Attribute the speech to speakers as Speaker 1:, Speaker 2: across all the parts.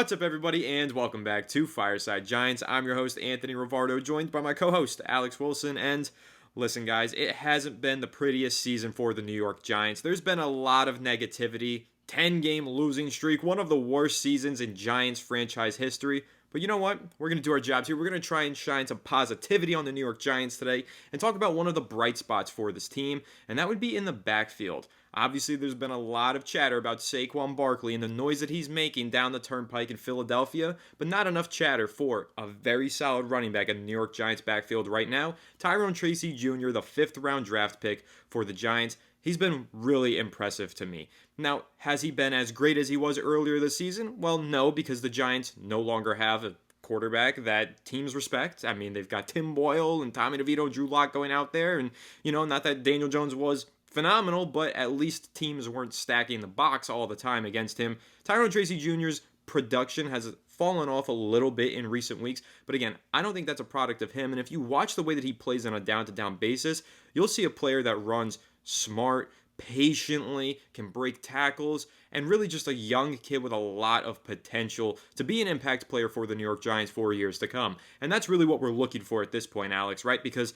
Speaker 1: What's up, everybody, and welcome back to Fireside Giants. I'm your host, Anthony Rivardo, joined by my co-host, Alex Wilson. And listen, guys, it hasn't been the prettiest season for the New York Giants. There's been a lot of negativity, 10-game losing streak, one of the worst seasons in Giants franchise history. But you know what? We're going to do our jobs here. We're going to try and shine some positivity on the New York Giants today and talk about one of the bright spots for this team, and that would be in the backfield. Obviously, there's been a lot of chatter about Saquon Barkley and the noise that he's making down the turnpike in Philadelphia, but not enough chatter for a very solid running back in the New York Giants backfield right now. Tyrone Tracy Jr., the 5th-round draft pick for the Giants. He's been really impressive to me. Now, has he been as great as he was earlier this season? Well, no, because the Giants no longer have a quarterback that teams respect. I mean, they've got Tim Boyle and Tommy DeVito, Drew Lock going out there, and, not that Daniel Jones was phenomenal, but at least teams weren't stacking the box all the time against him. Tyrone Tracy Jr.'s production has fallen off a little bit in recent weeks, but again, I don't think that's a product of him, and if you watch the way that he plays on a down-to-down basis, you'll see a player that runs smart, patiently, can break tackles, and really just a young kid with a lot of potential to be an impact player for the New York Giants for years to come. And that's really what we're looking for at this point, Alex, right? Because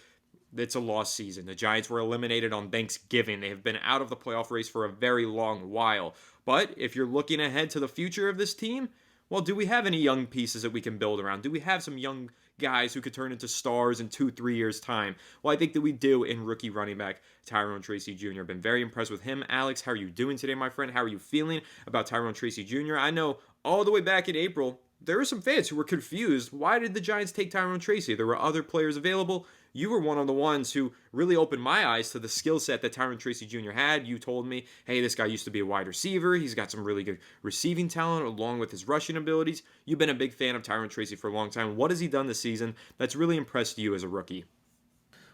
Speaker 1: it's a lost season. The Giants were eliminated on Thanksgiving. They have been out of the playoff race for a very long while. But if you're looking ahead to the future of this team, well, do we have any young pieces that we can build around? Do we have some young guys who could turn into stars in 2-3 years' time? Well, I think that we do in rookie running back Tyrone Tracy Jr. Been very impressed with him. Alex, how are you doing today, my friend? How are you feeling about Tyrone Tracy Jr.? I know all the way back in April, there were some fans who were confused. Why did the Giants take Tyrone Tracy? There were other players available. You were one of the ones who really opened my eyes to the skill set that Tyrone Tracy Jr. had. You told me, hey, this guy used to be a wide receiver. He's got some really good receiving talent along with his rushing abilities. You've been a big fan of Tyrone Tracy for a long time. What has he done this season that's really impressed you as a rookie?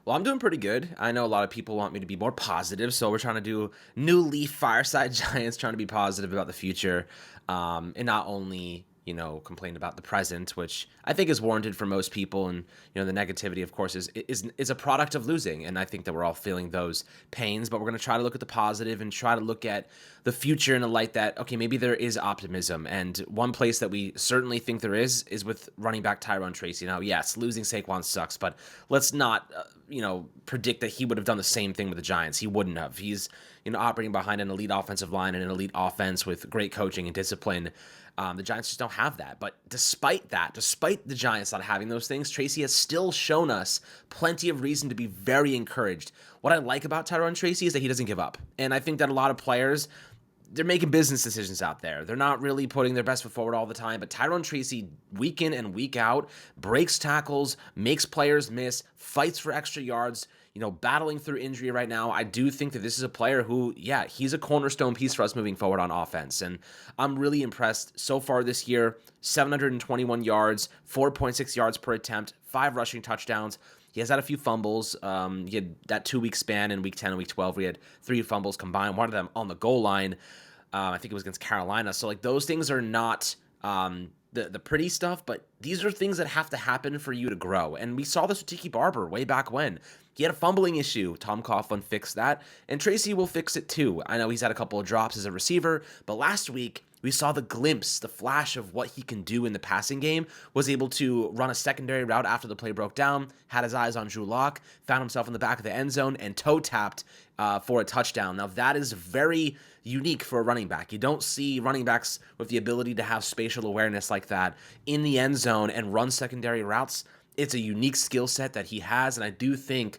Speaker 2: Well, I'm doing pretty good. I know a lot of people want me to be more positive, so we're trying to do New Leaf Fireside Giants, trying to be positive about the future, and not only complain about the present, which I think is warranted for most people. And, the negativity, of course, is a product of losing. And I think that we're all feeling those pains, but we're going to try to look at the positive and try to look at the future in a light that, okay, maybe there is optimism. And one place that we certainly think there is with running back Tyrone Tracy. Now, yes, losing Saquon sucks, but let's not, predict that he would have done the same thing with the Giants. He wouldn't have. He's, operating behind an elite offensive line and an elite offense with great coaching and discipline. The Giants just don't have that. But despite the Giants not having those things, Tracy has still shown us plenty of reason to be very encouraged. What I like about Tyrone Tracy is that he doesn't give up. And I think that a lot of players, they're making business decisions out there. They're not really putting their best foot forward all the time. But Tyrone Tracy, week in and week out, breaks tackles, makes players miss, fights for extra yards, battling through injury right now. I do think that this is a player who, he's a cornerstone piece for us moving forward on offense. And I'm really impressed so far this year. 721 yards, 4.6 yards per attempt, 5 rushing touchdowns. He has had a few fumbles. He had that 2-week span in week 10 and week 12 where he had 3 fumbles combined, one of them on the goal line. I think it was against Carolina. So, those things are not the pretty stuff, but these are things that have to happen for you to grow. And we saw this with Tiki Barber way back when. He had a fumbling issue. Tom Coughlin fixed that, and Tracy will fix it too. I know he's had a couple of drops as a receiver, but last week we saw the glimpse, the flash of what he can do in the passing game, was able to run a secondary route after the play broke down, had his eyes on Drew Lock, found himself in the back of the end zone, and toe-tapped for a touchdown. Now, that is very unique for a running back. You don't see running backs with the ability to have spatial awareness like that in the end zone and run secondary routes. It's a unique skill set that he has, and I do think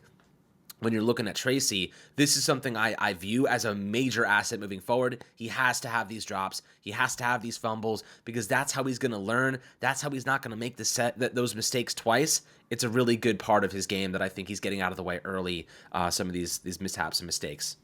Speaker 2: when you're looking at Tracy, this is something I view as a major asset moving forward. He has to have these drops. He has to have these fumbles because that's how he's going to learn. That's how he's not going to make those mistakes twice. It's a really good part of his game that I think he's getting out of the way early, some of these mishaps and mistakes.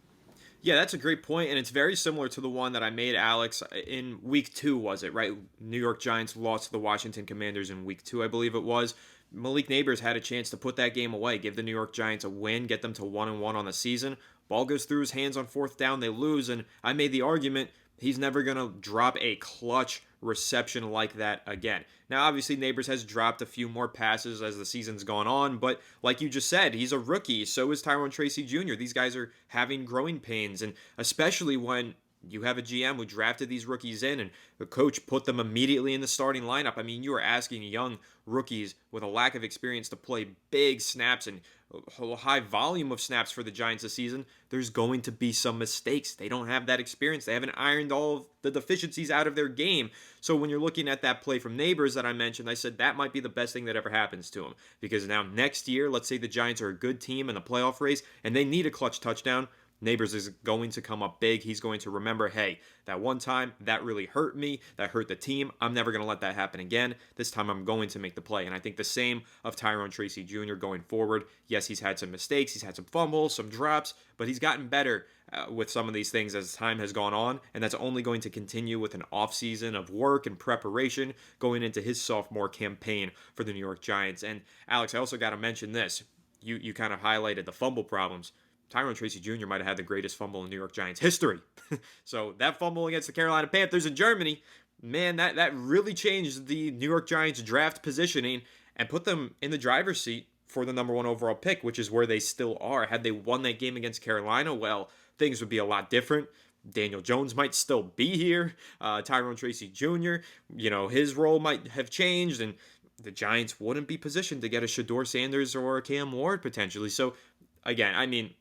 Speaker 1: Yeah, that's a great point, and it's very similar to the one that I made, Alex, in week 2, was it, right? New York Giants lost to the Washington Commanders in week 2, I believe it was. Malik Neighbors had a chance to put that game away, give the New York Giants a win, get them to 1-1 on the season. Ball goes through his hands on 4th down, they lose, and I made the argument he's never going to drop a clutch reception like that again. Now, obviously, Neighbors has dropped a few more passes as the season's gone on, but like you just said, he's a rookie. So is Tyrone Tracy Jr. These guys are having growing pains, and especially when You have a GM who drafted these rookies in, and the coach put them immediately in the starting lineup. I mean, you are asking young rookies with a lack of experience to play big snaps and a high volume of snaps for the Giants this season. There's going to be some mistakes. They don't have that experience. They haven't ironed all of the deficiencies out of their game. So when you're looking at that play from Neighbors that I mentioned, I said that might be the best thing that ever happens to him. Because now next year, let's say the Giants are a good team in the playoff race and they need a clutch touchdown. Neighbors is going to come up big. He's going to remember, hey, that one time, that really hurt me. That hurt the team. I'm never going to let that happen again. This time I'm going to make the play. And I think the same of Tyrone Tracy Jr. going forward. Yes, he's had some mistakes. He's had some fumbles, some drops, but he's gotten better with some of these things as time has gone on. And that's only going to continue with an offseason of work and preparation going into his sophomore campaign for the New York Giants. And Alex, I also got to mention this. You kind of highlighted the fumble problems. Tyrone Tracy Jr. might have had the greatest fumble in New York Giants history. So that fumble against the Carolina Panthers in Germany, man, that really changed the New York Giants draft positioning and put them in the driver's seat for the number 1 overall pick, which is where they still are. Had they won that game against Carolina, well, things would be a lot different. Daniel Jones might still be here. Tyrone Tracy Jr., his role might have changed, and the Giants wouldn't be positioned to get a Shedeur Sanders or a Cam Ward potentially. So, again, I mean,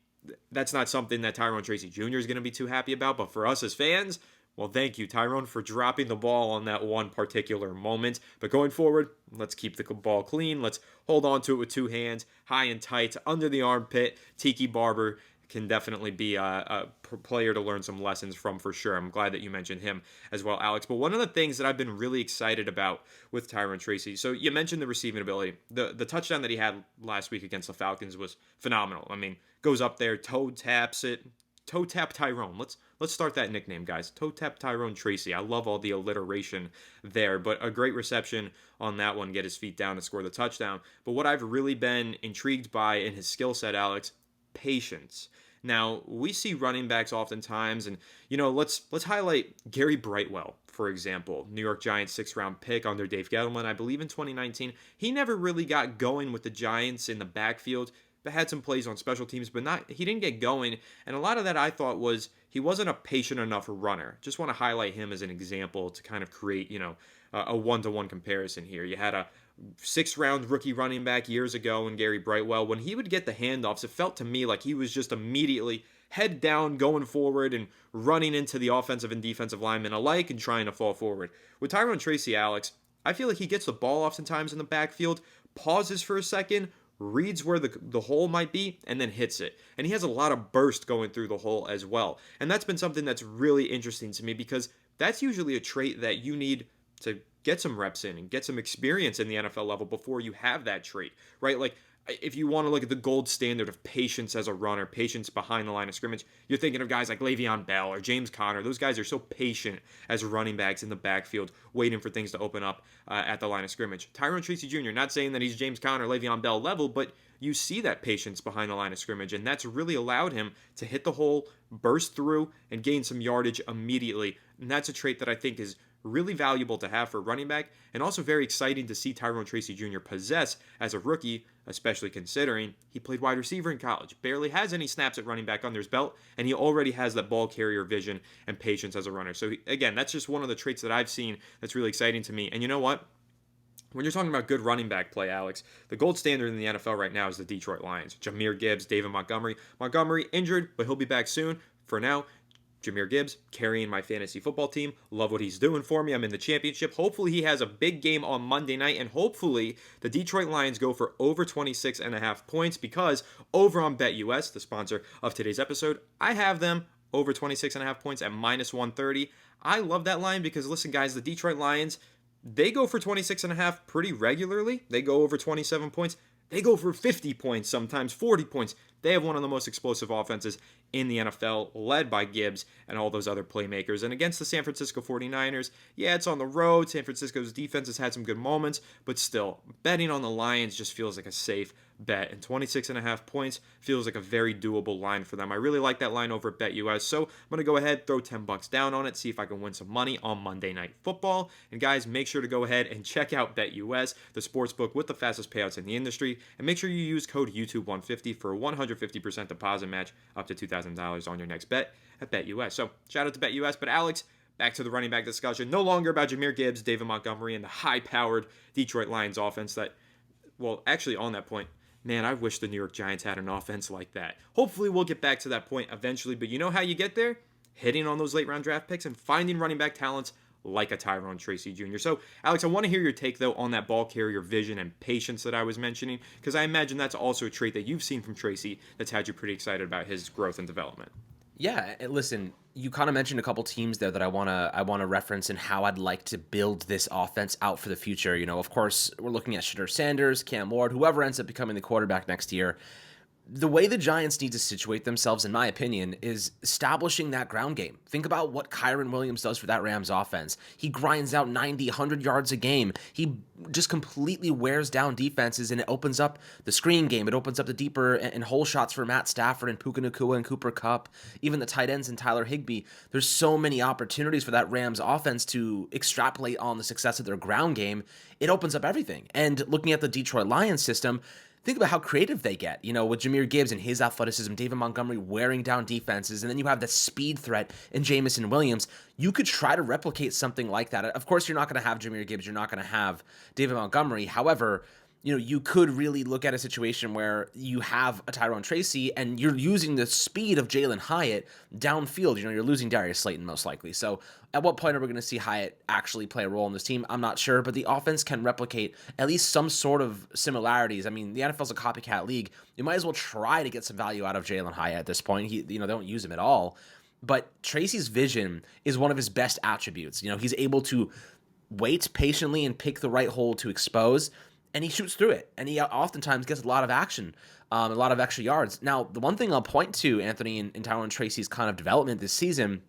Speaker 1: that's not something that Tyrone Tracy Jr. is going to be too happy about, but for us as fans, well, thank you, Tyrone, for dropping the ball on that one particular moment. But going forward, let's keep the ball clean. Let's hold on to it with 2 hands, high and tight, under the armpit. Tiki Barber can definitely be a player to learn some lessons from for sure. I'm glad that you mentioned him as well, Alex. But one of the things that I've been really excited about with Tyrone Tracy, so you mentioned the receiving ability. The touchdown that he had last week against the Falcons was phenomenal. I mean, goes up there, toe taps it. Toe tap Tyrone. Let's start that nickname, guys. Toe tap Tyrone Tracy. I love all the alliteration there, but a great reception on that one. Get his feet down to score the touchdown. But what I've really been intrigued by in his skill set, Alex, patience. Now, we see running backs oftentimes, and, let's highlight Gary Brightwell, for example. New York Giants 6th-round pick under Dave Gettleman, I believe in 2019. He never really got going with the Giants in the backfield, but had some plays on special teams, but he didn't get going. And a lot of that I thought was he wasn't a patient enough runner. Just want to highlight him as an example to kind of create, a one-to-one comparison here. You had a 6th-round rookie running back years ago in Gary Brightwell. When he would get the handoffs, it felt to me like he was just immediately head down, going forward and running into the offensive and defensive linemen alike and trying to fall forward. With Tyrone Tracy, Alex, I feel like he gets the ball oftentimes in the backfield, pauses for a second, reads where the hole might be, and then hits it. And he has a lot of burst going through the hole as well. And that's been something that's really interesting to me because that's usually a trait that you need to get some reps in and get some experience in the NFL level before you have that trait, right? Like, if you want to look at the gold standard of patience as a runner, patience behind the line of scrimmage, you're thinking of guys like Le'Veon Bell or James Conner. Those guys are so patient as running backs in the backfield, waiting for things to open up at the line of scrimmage. Tyrone Tracy Jr., not saying that he's James Conner, Le'Veon Bell level, but you see that patience behind the line of scrimmage, and that's really allowed him to hit the hole, burst through, and gain some yardage immediately. And that's a trait that I think is really valuable to have for running back, and also very exciting to see Tyrone Tracy Jr. possess as a rookie, especially considering he played wide receiver in college, barely has any snaps at running back under his belt, and he already has that ball carrier vision and patience as a runner. So again, that's just one of the traits that I've seen that's really exciting to me. And you know what? When you're talking about good running back play, Alex, the gold standard in the NFL right now is the Detroit Lions. Jahmyr Gibbs, David Montgomery. Montgomery injured, but he'll be back soon. For now, Jahmyr Gibbs carrying my fantasy football team. Love what he's doing for me. I'm in the championship. Hopefully he has a big game on Monday night, and hopefully the Detroit Lions go for over 26.5 points because over on BetUS, the sponsor of today's episode, I have them over 26.5 points at minus 130. I love that line because, listen, guys, the Detroit Lions, they go for 26.5 pretty regularly. They go over 27 points. They go for 50 points, sometimes 40 points. They have one of the most explosive offenses in the NFL, led by Gibbs and all those other playmakers. And against the San Francisco 49ers, yeah, it's on the road. San Francisco's defense has had some good moments, but still, betting on the Lions just feels like a safe bet. And 26.5 points feels like a very doable line for them. I really like that line over at BetUS, so I'm going to go ahead, throw $10 down on it, see if I can win some money on Monday Night Football. And guys, make sure to go ahead and check out BetUS, the sports book with the fastest payouts in the industry. And make sure you use code YouTube150 for 100 150% deposit match up to $2,000 on your next bet at BetUS. So shout out to BetUS. But Alex, back to the running back discussion. No longer about Jahmyr Gibbs, David Montgomery, and the high-powered Detroit Lions offense that, well, actually on that point, man, I wish the New York Giants had an offense like that. Hopefully we'll get back to that point eventually, but you know how you get there? Hitting on those late-round draft picks and finding running back talents like a Tyrone Tracy Jr. So, Alex, I want to hear your take, though, on that ball carrier vision and patience that I was mentioning, because I imagine that's also a trait that you've seen from Tracy that's had you pretty excited about his growth and development.
Speaker 2: Yeah, listen, you kind of mentioned a couple teams there that I wanna reference and how I'd like to build this offense out for the future. You know, of course, we're looking at Shedeur Sanders, Cam Ward, whoever ends up becoming the quarterback next year. The way the Giants need to situate themselves, in my opinion, is establishing that ground game. Think about what Kyron Williams does for that Rams offense. He grinds out 90, 100 yards a game. He just completely wears down defenses, and it opens up the screen game. It opens up the deeper and hole shots for Matt Stafford and Puka Nacua and Cooper Kupp, even the tight ends and Tyler Higbee. There's so many opportunities for that Rams offense to extrapolate on the success of their ground game. It opens up everything. And looking at the Detroit Lions system, think about how creative they get, you know, with Jahmyr Gibbs and his athleticism, David Montgomery wearing down defenses, and then you have the speed threat in Jamison Williams. You could try to replicate something like that. Of course, you're not going to have Jahmyr Gibbs. You're not going to have David Montgomery. However, you know, you could really look at a situation where you have a Tyrone Tracy and you're using the speed of Jalen Hyatt downfield. You know, you're losing Darius Slayton most likely. So at what point are we going to see Hyatt actually play a role in this team? I'm not sure, but the offense can replicate at least some sort of similarities. I mean, the NFL's a copycat league. You might as well try to get some value out of Jalen Hyatt at this point. They don't use him at all. But Tracy's vision is one of his best attributes. You know, he's able to wait patiently and pick the right hole to expose, and he shoots through it, and he oftentimes gets a lot of action, a lot of extra yards. Now, the one thing I'll point to, Anthony, in Tyrone Tracy's kind of development this season,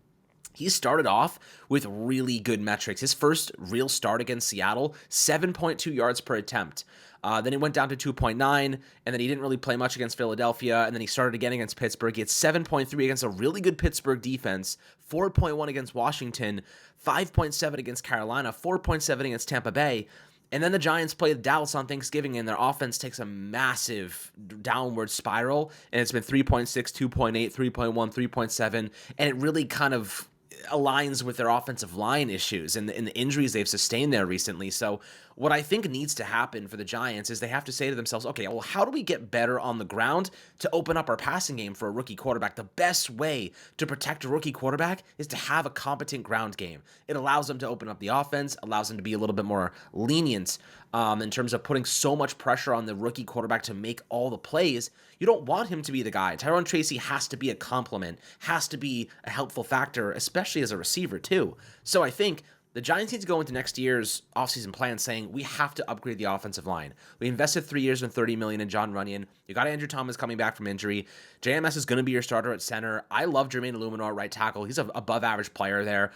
Speaker 2: he started off with really good metrics. His first real start against Seattle, 7.2 yards per attempt. Then he went down to 2.9, and then he didn't really play much against Philadelphia, and then he started again against Pittsburgh. He had 7.3 against a really good Pittsburgh defense, 4.1 against Washington, 5.7 against Carolina, 4.7 against Tampa Bay. And then the Giants play Dallas on Thanksgiving, and their offense takes a massive downward spiral, and it's been 3.6, 2.8, 3.1, 3.7, and it really kind of aligns with their offensive line issues and the injuries they've sustained there recently. So what I think needs to happen for the Giants is they have to say to themselves, okay, well, how do we get better on the ground to open up our passing game for a rookie quarterback? The best way to protect a rookie quarterback is to have a competent ground game. It allows them to open up the offense, allows them to be a little bit more lenient in terms of putting so much pressure on the rookie quarterback to make all the plays. You don't want him to be the guy. Tyrone Tracy has to be a complement, has to be a helpful factor, especially as a receiver too. So I think the Giants need to go into next year's offseason plan saying, we have to upgrade the offensive line. We invested 3 years and $30 million in John Runyon. You got Andrew Thomas coming back from injury. JMS is going to be your starter at center. I love Jermaine Illuminor, right tackle. He's an above-average player there.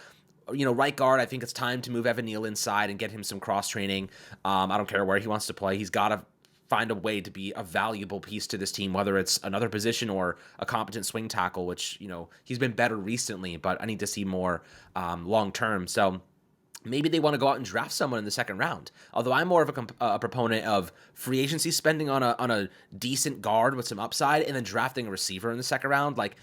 Speaker 2: You know, right guard, I think it's time to move Evan Neal inside and get him some cross-training. I don't care where he wants to play. He's got to find a way to be a valuable piece to this team, whether it's another position or a competent swing tackle, which, you know, he's been better recently, but I need to see more long-term. So maybe they want to go out and draft someone in the second round. Although I'm more of a proponent of free agency spending on a decent guard with some upside and then drafting a receiver in the second round, like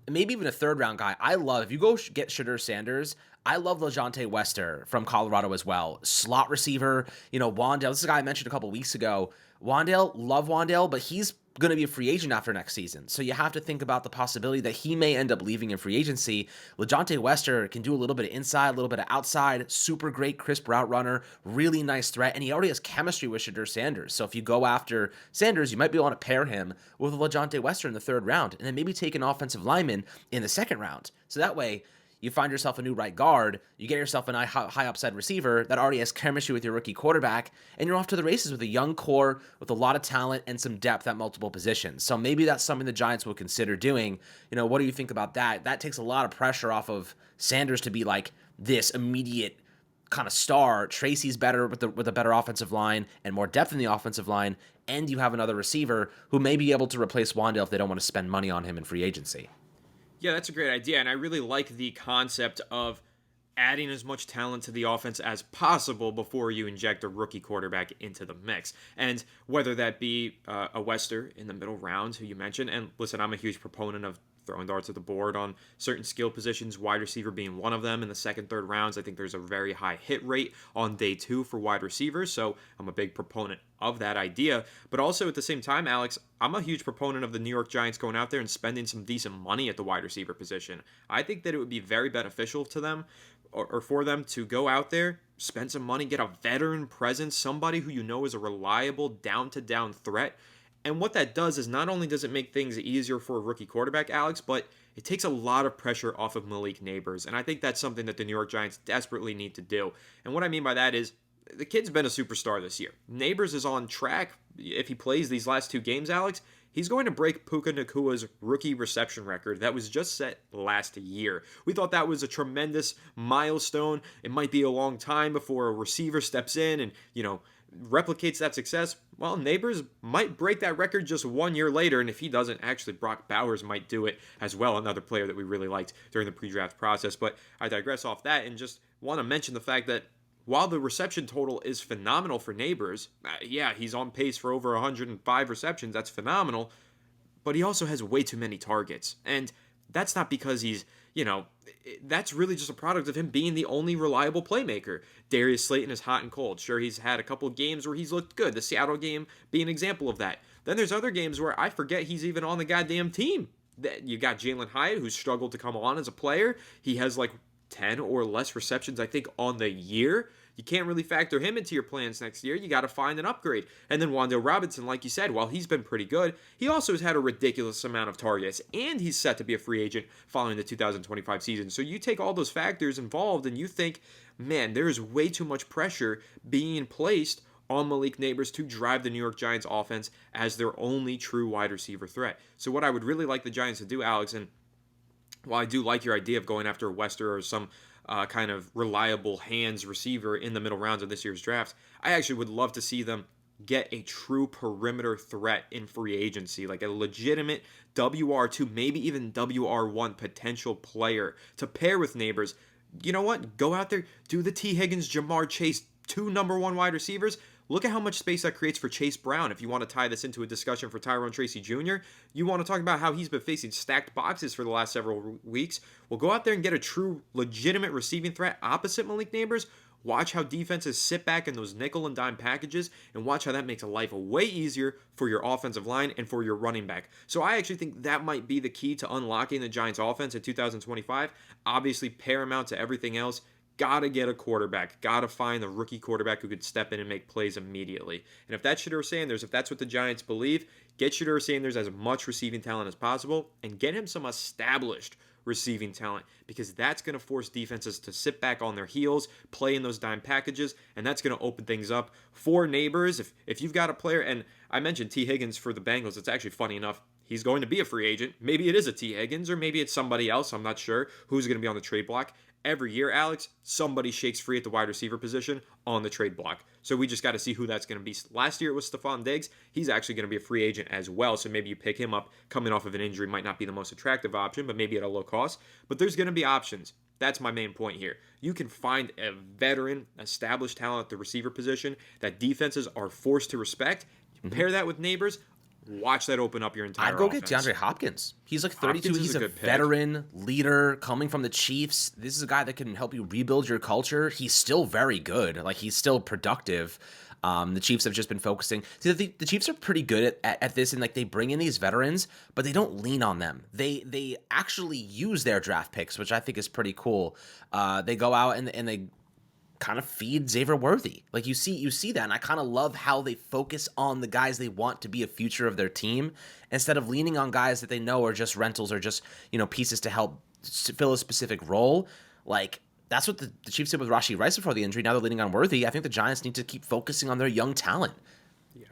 Speaker 2: maybe even a third round guy. I love, if you go get Shedeur Sanders, I love LeJontay Wester from Colorado as well. Slot receiver, you know, Wandale. This is a guy I mentioned a couple weeks ago. Love Wandale, but he's going to be a free agent after next season. So you have to think about the possibility that he may end up leaving in free agency. LeJontay Wester can do a little bit of inside, a little bit of outside, super great crisp route runner, really nice threat, and he already has chemistry with Shedeur Sanders. So if you go after Sanders, you might be able to pair him with LeJontay Wester in the third round, and then maybe take an offensive lineman in the second round. So that way, you find yourself a new right guard, you get yourself a high upside receiver that already has chemistry with your rookie quarterback, and you're off to the races with a young core with a lot of talent and some depth at multiple positions. So maybe that's something the Giants will consider doing. You know, what do you think about that? That takes a lot of pressure off of Sanders to be like this immediate kind of star. Tracy's better with a better offensive line and more depth in the offensive line, and you have another receiver who may be able to replace Wandale if they don't want to spend money on him in free agency.
Speaker 1: Yeah, that's a great idea, and I really like the concept of adding as much talent to the offense as possible before you inject a rookie quarterback into the mix. And whether that be a Wester in the middle round, who you mentioned, and listen, I'm a huge proponent of throwing darts at the board on certain skill positions, wide receiver being one of them in the second, third rounds. I think there's a very high hit rate on day 2 for wide receivers, so I'm a big proponent of that idea. But also at the same time, Alex, I'm a huge proponent of the New York Giants going out there and spending some decent money at the wide receiver position. I think that it would be very beneficial to them or for them to go out there, spend some money, get a veteran presence, somebody who you know is a reliable down-to-down threat. And what that does is not only does it make things easier for a rookie quarterback, Alex, but it takes a lot of pressure off of Malik Neighbors. And I think that's something that the New York Giants desperately need to do. And what I mean by that is the kid's been a superstar this year. Neighbors is on track. If he plays these last 2 games, Alex, he's going to break Puka Nakua's rookie reception record that was just set last year. We thought that was a tremendous milestone. It might be a long time before a receiver steps in and, replicates that success. Well, Neighbors might break that record just 1 year later, and if he doesn't, actually Brock Bowers might do it as well, another player that we really liked during the pre-draft process. But I digress off that and just want to mention the fact that while the reception total is phenomenal for Neighbors, he's on pace for over 105 receptions. That's phenomenal. But he also has way too many targets. And that's not because he's, that's really just a product of him being the only reliable playmaker. Darius Slayton is hot and cold. Sure, he's had a couple games where he's looked good. The Seattle game being an example of that. Then there's other games where I forget he's even on the goddamn team. You got Jalen Hyatt, who's struggled to come on as a player. He has 10 or less receptions, I think, on the year. You can't really factor him into your plans next year. You got to find an upgrade. And then Wan'Dale Robinson, like you said, while he's been pretty good, he also has had a ridiculous amount of targets, and he's set to be a free agent following the 2025 season. So you take all those factors involved, and you think, man, there is way too much pressure being placed on Malik Neighbors to drive the New York Giants offense as their only true wide receiver threat. So what I would really like the Giants to do, Alex, and while I do like your idea of going after a Wester or some kind of reliable hands receiver in the middle rounds of this year's drafts, I actually would love to see them get a true perimeter threat in free agency, like a legitimate WR2, maybe even WR1 potential player to pair with Neighbors. You know what? Go out there, do the T. Higgins, Jamar Chase, 2 number 1 wide receivers. Look at how much space that creates for Chase Brown. If you want to tie this into a discussion for Tyrone Tracy Jr., you want to talk about how he's been facing stacked boxes for the last several weeks. Well, go out there and get a true, legitimate receiving threat opposite Malik Neighbors. Watch how defenses sit back in those nickel and dime packages, and watch how that makes life way easier for your offensive line and for your running back. So I actually think that might be the key to unlocking the Giants' offense in 2025. Obviously, paramount to everything else. Gotta get a quarterback. Gotta find a rookie quarterback who could step in and make plays immediately. And if that's Shedeur Sanders, if that's what the Giants believe, get Shedeur Sanders as much receiving talent as possible and get him some established receiving talent, because that's going to force defenses to sit back on their heels, play in those dime packages, and that's going to open things up for Neighbors. If you've got a player, and I mentioned T. Higgins for the Bengals, it's actually funny enough, he's going to be a free agent. Maybe it is a T. Higgins, or maybe it's somebody else. I'm not sure who's going to be on the trade block. Every year, Alex, somebody shakes free at the wide receiver position on the trade block. So we just got to see who that's going to be. Last year it was Stephon Diggs. He's actually going to be a free agent as well. So maybe you pick him up coming off of an injury. Might not be the most attractive option, but maybe at a low cost. But there's going to be options. That's my main point here. You can find a veteran, established talent at the receiver position that defenses are forced to respect. Pair that with Neighbors. Watch that open up your entire
Speaker 2: I'd go
Speaker 1: offense.
Speaker 2: get DeAndre Hopkins. He's 32. He's a veteran leader coming from the Chiefs. This is a guy that can help you rebuild your culture. He's still very good. He's still productive. The Chiefs have just been focusing. See, the Chiefs are pretty good at this, and they bring in these veterans, but they don't lean on them. They actually use their draft picks, which I think is pretty cool. They go out and they kind of feed Xavier Worthy. You see that, and I kind of love how they focus on the guys they want to be a future of their team instead of leaning on guys that they know are just rentals or just, pieces to help fill a specific role. That's what the Chiefs did with Rashee Rice before the injury. Now they're leaning on Worthy. I think the Giants need to keep focusing on their young talent.
Speaker 1: Yeah.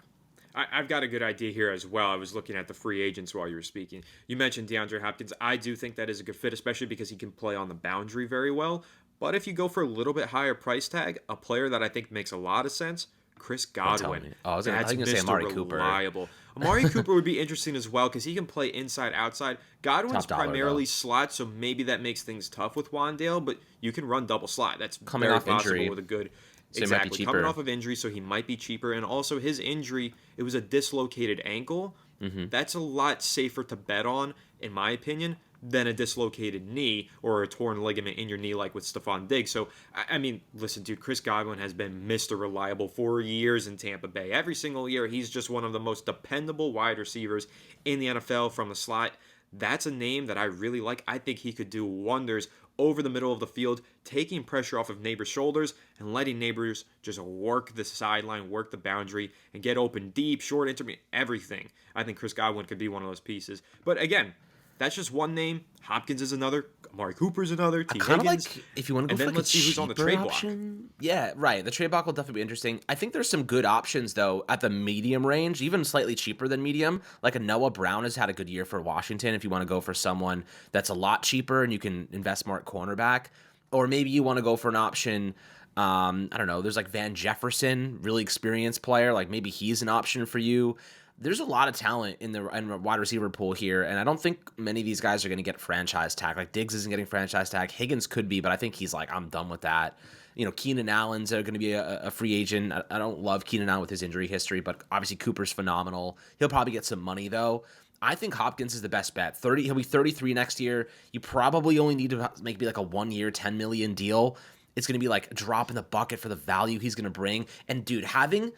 Speaker 1: I've got a good idea here as well. I was looking at the free agents while you were speaking. You mentioned DeAndre Hopkins. I do think that is a good fit, especially because he can play on the boundary very well. But if you go for a little bit higher price tag, a player that I think makes a lot of sense, Chris
Speaker 2: Don't tell
Speaker 1: Godwin.
Speaker 2: me. Oh, I was
Speaker 1: That's
Speaker 2: going to say
Speaker 1: Mr.
Speaker 2: Amari Cooper.
Speaker 1: Reliable. Amari Cooper would be interesting as well because he can play inside, outside. Godwin's
Speaker 2: Top dollar,
Speaker 1: primarily
Speaker 2: though.
Speaker 1: slot, so maybe that makes things tough with Wandale, but you can run double slot. That's
Speaker 2: Coming
Speaker 1: very
Speaker 2: off
Speaker 1: possible
Speaker 2: injury,
Speaker 1: with a good.
Speaker 2: so he might be
Speaker 1: Exactly. Coming
Speaker 2: cheaper.
Speaker 1: off of injury, so he might be cheaper. And also, his injury, it was a dislocated ankle.
Speaker 2: Mm-hmm.
Speaker 1: That's a lot safer to bet on, in my opinion, than a dislocated knee or a torn ligament in your knee like with Stephon Diggs. So, I mean, listen, dude, Chris Godwin has been Mr. Reliable for years in Tampa Bay. Every single year, he's just one of the most dependable wide receivers in the NFL from the slot. That's a name that I really like. I think he could do wonders over the middle of the field, taking pressure off of Neighbors' shoulders and letting Neighbors just work the sideline, work the boundary, and get open deep, short, intermediate, everything. I think Chris Godwin could be one of those pieces. But again, that's just one name. Hopkins is another. Amari Cooper's another. T.
Speaker 2: Kind of
Speaker 1: Higgins.
Speaker 2: like if you want to go
Speaker 1: And
Speaker 2: for
Speaker 1: then
Speaker 2: like
Speaker 1: let's
Speaker 2: a
Speaker 1: see who's
Speaker 2: cheaper
Speaker 1: on the trade
Speaker 2: option. Yeah, right. The trade block will definitely be interesting. I think there's some good options though at the medium range, even slightly cheaper than medium. Like a Noah Brown has had a good year for Washington. If you want to go for someone that's a lot cheaper and you can invest more at cornerback, or maybe you want to go for an option. I don't know. There's like Van Jefferson, really experienced player. Like maybe he's an option for you. There's a lot of talent in the wide receiver pool here, and I don't think many of these guys are going to get franchise tag. Like Diggs isn't getting franchise tag. Higgins could be, but I think he's like, I'm done with that. You know, Keenan Allen's going to be a free agent. I don't love Keenan Allen with his injury history, but obviously Cooper's phenomenal. He'll probably get some money though. I think Hopkins is the best bet. He'll be 33 next year. You probably only need to make like a 1 year, $10 million deal. It's going to be like a drop in the bucket for the value he's going to bring. And dude, having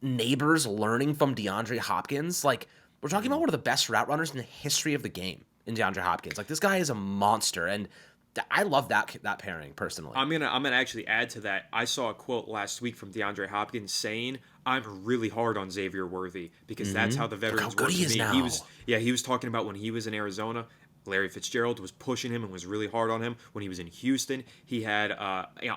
Speaker 2: Neighbors learning from DeAndre Hopkins, like we're talking about one of the best route runners in the history of the game in DeAndre Hopkins. Like this guy is a monster, and I love that pairing personally.
Speaker 1: I'm gonna actually add to that. I saw a quote last week from DeAndre Hopkins saying, "I'm really hard on Xavier Worthy because that's how the veterans
Speaker 2: good
Speaker 1: work
Speaker 2: he
Speaker 1: to
Speaker 2: is
Speaker 1: me."
Speaker 2: now.
Speaker 1: He was talking about when he was in Arizona. Larry Fitzgerald was pushing him and was really hard on him. When he was in Houston, he had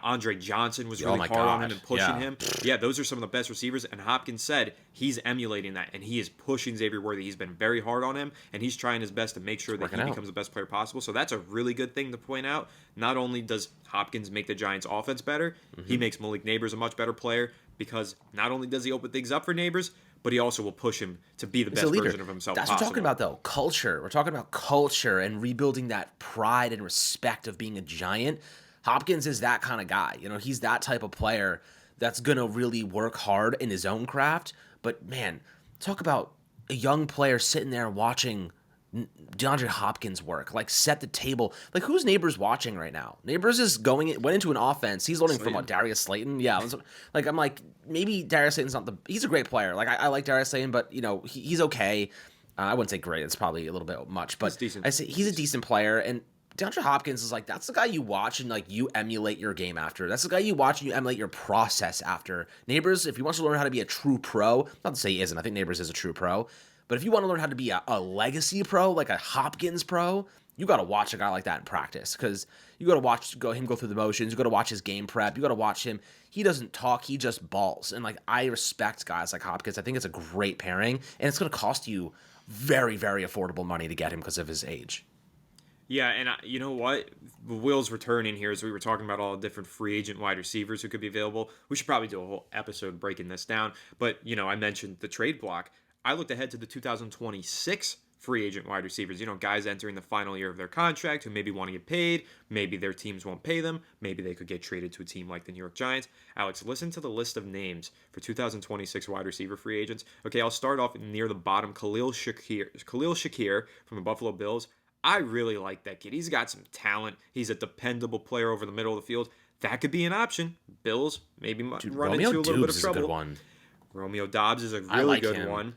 Speaker 1: Andre Johnson was really hard on him and pushing him. Yeah, those are some of the best receivers. And Hopkins said he's emulating that, and he is pushing Xavier Worthy. He's been very hard on him, and he's trying his best to make sure that he becomes the best player possible. So that's a really good thing to point out. Not only does Hopkins make the Giants' offense better, he makes Malik Neighbors a much better player because not only does he open things up for Neighbors, but he also will push him to be the best version of himself
Speaker 2: That's
Speaker 1: possible.
Speaker 2: what we're talking about, though. Culture. We're talking about culture and rebuilding that pride and respect of being a Giant. Hopkins is that kind of guy. You know, he's that type of player that's going to really work hard in his own craft. But, man, talk about a young player sitting there watching DeAndre Hopkins work, like set the table. Like who's Neighbors watching right now? Neighbors is went into an offense. He's learning from Darius Slayton. Yeah, I'm like maybe Darius Slayton's not he's a great player. Like I like Darius Slayton, but you know he's okay. I wouldn't say great. It's probably a little bit much, but I say he's a decent player. And DeAndre Hopkins is like that's the guy you watch and like you emulate your game after. That's the guy you watch and you emulate your process after. Neighbors, if he wants to learn how to be a true pro, not to say he isn't. I think Neighbors is a true pro. But if you want to learn how to be a legacy pro, like a Hopkins pro, you got to watch a guy like that in practice because you got to him go through the motions. You got to watch his game prep. You got to watch him. He doesn't talk. He just balls. And like I respect guys like Hopkins. I think it's a great pairing, and it's going to cost you very, very affordable money to get him because of his age.
Speaker 1: Yeah, and you know what? Will's returning here as we were talking about all the different free agent wide receivers who could be available. We should probably do a whole episode breaking this down. But, you know, I mentioned the trade block. I looked ahead to the 2026 free agent wide receivers. You know, guys entering the final year of their contract who maybe want to get paid. Maybe their teams won't pay them. Maybe they could get traded to a team like the New York Giants. Alex, listen to the list of names for 2026 wide receiver free agents. Okay, I'll start off near the bottom. Khalil Shakir from the Buffalo Bills. I really like that kid. He's got some talent. He's a dependable player over the middle of the field. That could be an option. Bills maybe run into a little bit of trouble.
Speaker 2: Is a good one.
Speaker 1: Romeo Doubs is a really good
Speaker 2: him.
Speaker 1: one.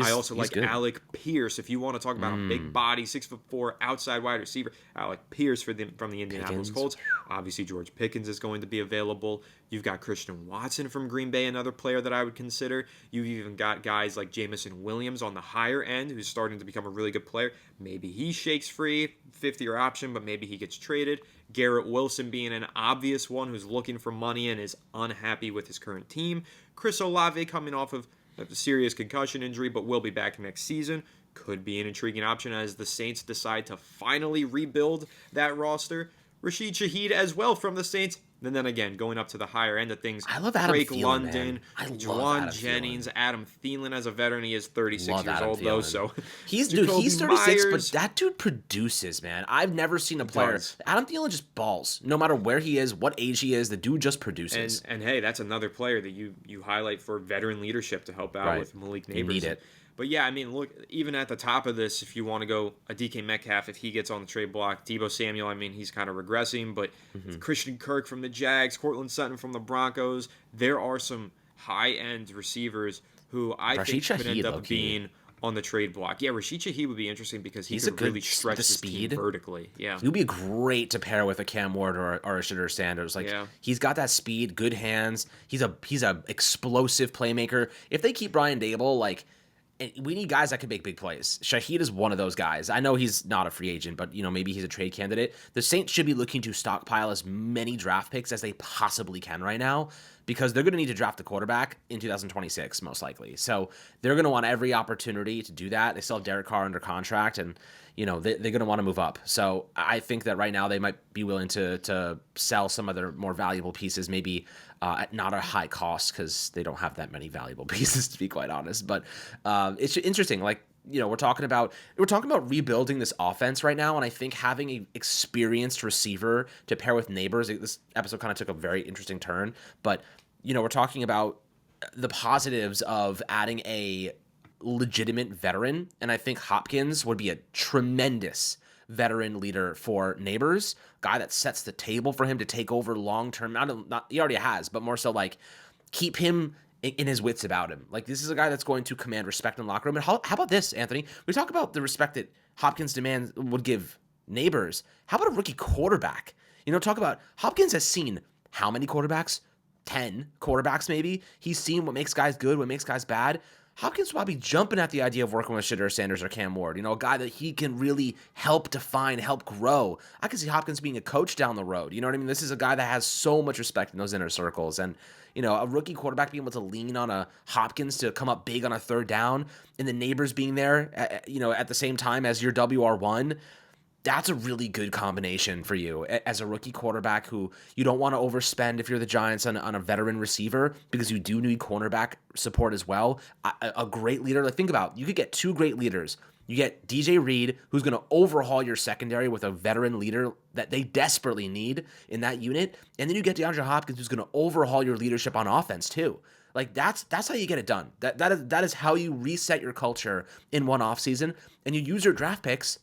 Speaker 1: I also like good. Alec Pierce. If you want to talk about a big body, 6'4" outside wide receiver, Alec Pierce from the Indianapolis Colts. Obviously, George Pickens is going to be available. You've got Christian Watson from Green Bay, another player that I would consider. You've even got guys like Jamison Williams on the higher end, who's starting to become a really good player. Maybe he shakes free, 50-year option, but maybe he gets traded. Garrett Wilson being an obvious one who's looking for money and is unhappy with his current team. Chris Olave coming off of a serious concussion injury, but will be back next season. Could be an intriguing option as the Saints decide to finally rebuild that roster. Rashid Shaheed as well from the Saints. And then again, going up to the higher end of things,
Speaker 2: I love Adam
Speaker 1: Drake
Speaker 2: Thielen,
Speaker 1: London,
Speaker 2: man. I love
Speaker 1: Juwan
Speaker 2: Adam Thielen.
Speaker 1: Jennings, Adam Thielen as a veteran. He is 36
Speaker 2: Love
Speaker 1: years
Speaker 2: Adam
Speaker 1: old, though,
Speaker 2: Thielen.
Speaker 1: so
Speaker 2: He's
Speaker 1: Jacoby
Speaker 2: 36, but
Speaker 1: Myers
Speaker 2: that dude produces, man. I've never seen a player.
Speaker 1: does.
Speaker 2: Adam Thielen just balls. No matter where he is, what age he is, the dude just produces.
Speaker 1: And hey, that's another player that you highlight for veteran leadership to help out
Speaker 2: Right.
Speaker 1: with Malik
Speaker 2: You need
Speaker 1: Neighbors.
Speaker 2: it.
Speaker 1: But yeah, I mean, look, even at the top of this, if you want to go a DK Metcalf, if he gets on the trade block, Debo Samuel, I mean, he's kind of regressing, but Christian Kirk from the Jags, Cortland Sutton from the Broncos, there are some high-end receivers who I
Speaker 2: Rashid
Speaker 1: think could end
Speaker 2: Shaheed,
Speaker 1: up
Speaker 2: low-key.
Speaker 1: being on the trade block. Yeah, Rashid Shaheed would be interesting because he
Speaker 2: He's a
Speaker 1: could
Speaker 2: good
Speaker 1: really stretch
Speaker 2: the
Speaker 1: this
Speaker 2: speed.
Speaker 1: team vertically. Yeah.
Speaker 2: He would be great to pair with a Cam Ward or a Shedeur Sanders. Like
Speaker 1: Yeah.
Speaker 2: he's got that speed, good hands. He's a explosive playmaker. If they keep Brian Dable, like and we need guys that can make big plays. Shaheed is one of those guys. I know he's not a free agent, but maybe he's a trade candidate. The Saints should be looking to stockpile as many draft picks as they possibly can right now because they're going to need to draft a quarterback in 2026 most likely. So they're going to want every opportunity to do that. They still have Derek Carr under contract, and they're going to want to move up. So I think that right now they might be willing to sell some of their more valuable pieces, maybe at not a high cost because they don't have that many valuable pieces, to be quite honest. But it's interesting. Like we're talking about rebuilding this offense right now, and I think having an experienced receiver to pair with Neighbors. This episode kind of took a very interesting turn, but we're talking about the positives of adding a legitimate veteran, and I think Hopkins would be a tremendous veteran leader for Neighbors, guy that sets the table for him to take over long term. Not he already has, but more so like keep him in his wits about him. Like this is a guy that's going to command respect in the locker room. And how about this, Anthony? We talk about the respect that Hopkins demands would give Neighbors. How about a rookie quarterback? Talk about Hopkins has seen how many quarterbacks? 10 quarterbacks maybe. He's seen what makes guys good, what makes guys bad. Hopkins will probably be jumping at the idea of working with Shedeur Sanders or Cam Ward, a guy that he can really help define, help grow. I can see Hopkins being a coach down the road. You know what I mean? This is a guy that has so much respect in those inner circles. And, a rookie quarterback being able to lean on a Hopkins to come up big on a third down and the Neighbors being there, at the same time as your WR1, that's a really good combination for you as a rookie quarterback who you don't want to overspend if you're the Giants on a veteran receiver because you do need cornerback support as well. A great leader, like think about, you could get two great leaders. You get DJ Reed, who's going to overhaul your secondary with a veteran leader that they desperately need in that unit. And then you get DeAndre Hopkins, who's going to overhaul your leadership on offense too. Like that's how you get it done. That is how you reset your culture in one offseason. And you use your draft picks.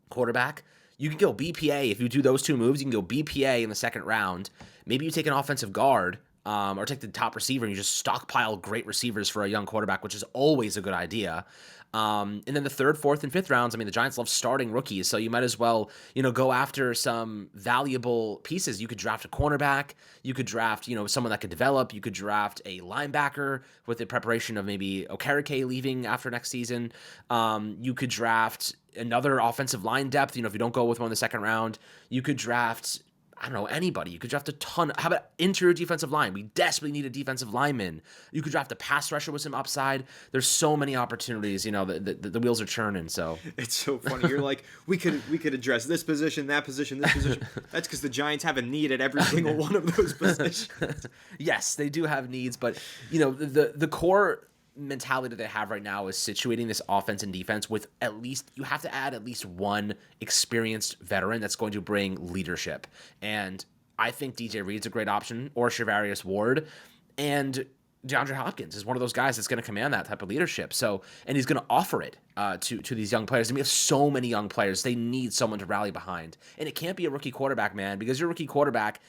Speaker 2: Quarterback, you can go BPA. If you do those two moves, you can go BPA in the second round. Maybe you take an offensive guard or take the top receiver and you just stockpile great receivers for a young quarterback, which is always a good idea. And then the third, fourth, and fifth rounds, I mean, the Giants love starting rookies, so you might as well, go after some valuable pieces. You could draft a cornerback. You could draft, someone that could develop. You could draft a linebacker with the preparation of maybe Okereke leaving after next season. You could draft another offensive line depth. If you don't go with one in the second round, you could draft, I don't know, anybody. You could draft a ton. How about interior defensive line? We desperately need a defensive lineman. You could draft a pass rusher with some upside. There's so many opportunities. The wheels are churning. So
Speaker 1: it's so funny. You're like, we could address this position, that position, this position. That's because the Giants have a need at every single one of those positions.
Speaker 2: Yes, they do have needs, but the core mentality that they have right now is situating this offense and defense with you have to add at least one experienced veteran that's going to bring leadership. And I think DJ Reed's a great option, or Charvarius Ward, and DeAndre Hopkins is one of those guys that's going to command that type of leadership. So, and he's going to offer it to these young players. And we have so many young players. They need someone to rally behind. And it can't be a rookie quarterback, man, because your rookie quarterback,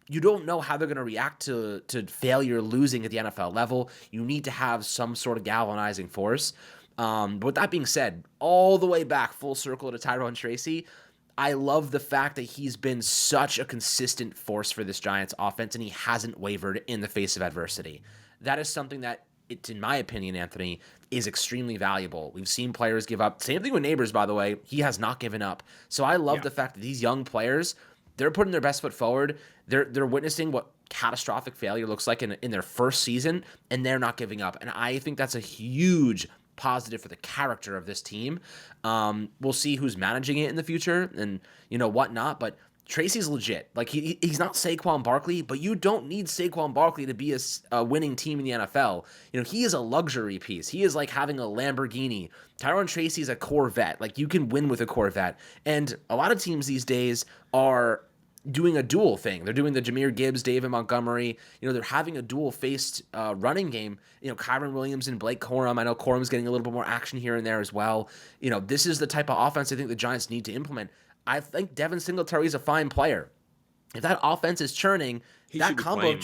Speaker 2: you don't know how they're going to react to failure, losing at the NFL level. You need to have some sort of galvanizing force. But with that being said, all the way back, full circle to Tyrone Tracy, I love the fact that he's been such a consistent force for this Giants offense, and he hasn't wavered in the face of adversity. That is something that, in my opinion, Anthony, is extremely valuable. We've seen players give up. Same thing with Neighbors, by the way. He has not given up. So I love the fact that these young players, they're putting their best foot forward. They're witnessing what catastrophic failure looks like in their first season, and they're not giving up. And I think that's a huge positive for the character of this team. We'll see who's managing it in the future and whatnot, but Tracy's legit. Like he's not Saquon Barkley, but you don't need Saquon Barkley to be a winning team in the NFL. He is a luxury piece. He is like having a Lamborghini. Tyrone Tracy is a Corvette. Like you can win with a Corvette. And a lot of teams these days are doing a dual thing. They're doing the Jahmyr Gibbs, David Montgomery. They're having a dual-faced running game. Kyron Williams and Blake Corum. I know Corum's getting a little bit more action here and there as well. This is the type of offense I think the Giants need to implement. I think Devin Singletary is a fine player. If that offense is churning, that combo,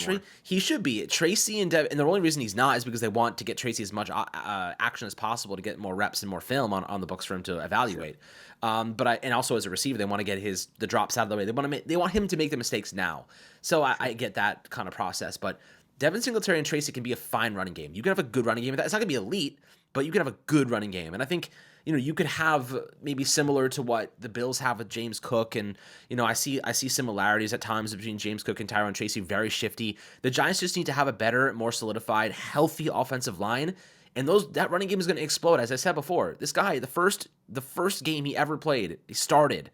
Speaker 2: he should be. Tracy and Devin, and the only reason he's not is because they want to get Tracy as much action as possible to get more reps and more film on the books for him to evaluate. Sure. And also as a receiver, they want to get the drops out of the way. They want him to make the mistakes now. So I get that kind of process. But Devin Singletary and Tracy can be a fine running game. You can have a good running game. It's not going to be elite, but you can have a good running game. And I think you could have maybe similar to what the Bills have with James Cook, and I see similarities at times between James Cook and Tyrone Tracy, very shifty. The Giants just need to have a better, more solidified, healthy offensive line, and that running game is going to explode. As I said before, this guy, the first game he ever played, he started.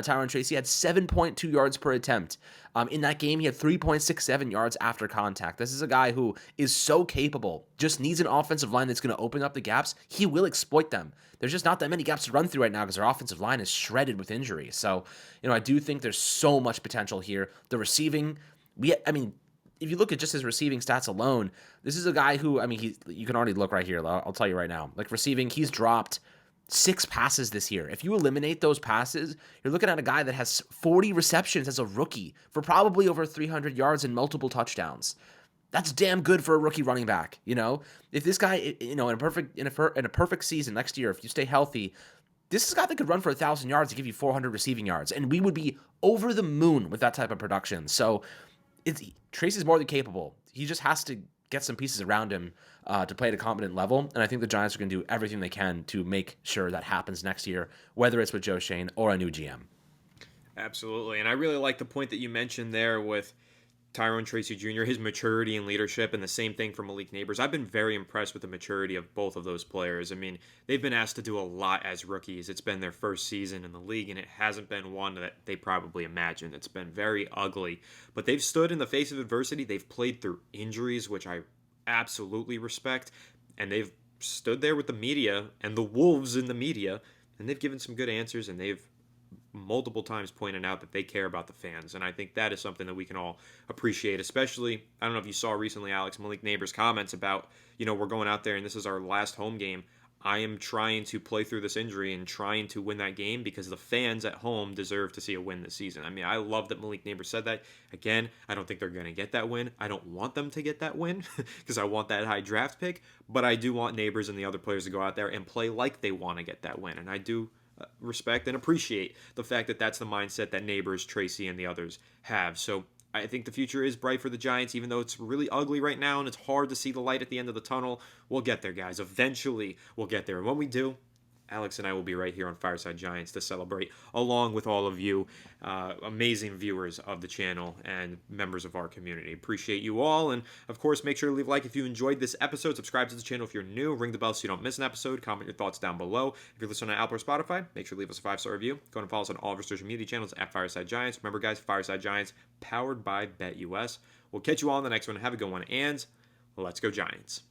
Speaker 2: Tyrone Tracy had 7.2 yards per attempt. In that game, he had 3.67 yards after contact. This is a guy who is so capable, just needs an offensive line that's going to open up the gaps. He will exploit them. There's just not that many gaps to run through right now because their offensive line is shredded with injury. So, I do think there's so much potential here. The receiving, if you look at just his receiving stats alone, this is a guy who, you can already look right here. I'll tell you right now. Like receiving, he's dropped 6 passes this year. If you eliminate those passes, you're looking at a guy that has 40 receptions as a rookie for probably over 300 yards and multiple touchdowns. That's damn good for a rookie running back. If this guy, in a perfect season next year, if you stay healthy, this is a guy that could run for 1,000 yards and give you 400 receiving yards, and we would be over the moon with that type of production. So Tracy's more than capable. He just has to get some pieces around him to play at a competent level, and I think the Giants are going to do everything they can to make sure that happens next year, whether it's with Joe Schoen or a new GM.
Speaker 1: Absolutely, and I really like the point that you mentioned there with Tyrone Tracy Jr., his maturity and leadership, and the same thing for Malik Neighbors. I've been very impressed with the maturity of both of those players. They've been asked to do a lot as rookies. It's been their first season in the league, and it hasn't been one that they probably imagined. It's been very ugly, but they've stood in the face of adversity. They've played through injuries, which I absolutely respect, and they've stood there with the media and the wolves in the media, and they've given some good answers, and they've multiple times pointed out that they care about the fans, and I think that is something that we can all appreciate, especially, I don't know if you saw recently, Alex, Malik Neighbors' comments about, we're going out there and this is our last home game. I am trying to play through this injury and trying to win that game because the fans at home deserve to see a win this season. I love that Malik Neighbors said that. Again, I don't think they're going to get that win. I don't want them to get that win because I want that high draft pick, but I do want Neighbors and the other players to go out there and play like they want to get that win, and I do respect and appreciate the fact that that's the mindset that Neighbors, Tracy, and the others have. So I think the future is bright for the Giants, even though it's really ugly right now and it's hard to see the light at the end of the tunnel. We'll get there, guys. Eventually, we'll get there. And when we do, Alex and I will be right here on Fireside Giants to celebrate, along with all of you amazing viewers of the channel and members of our community. Appreciate you all, and of course, make sure to leave a like if you enjoyed this episode. Subscribe to the channel if you're new. Ring the bell so you don't miss an episode. Comment your thoughts down below. If you're listening on Apple or Spotify, make sure to leave us a 5-star review. Go and follow us on all of our social media channels at Fireside Giants. Remember, guys, Fireside Giants, powered by BetUS. We'll catch you all in the next one. Have a good one, and let's go Giants.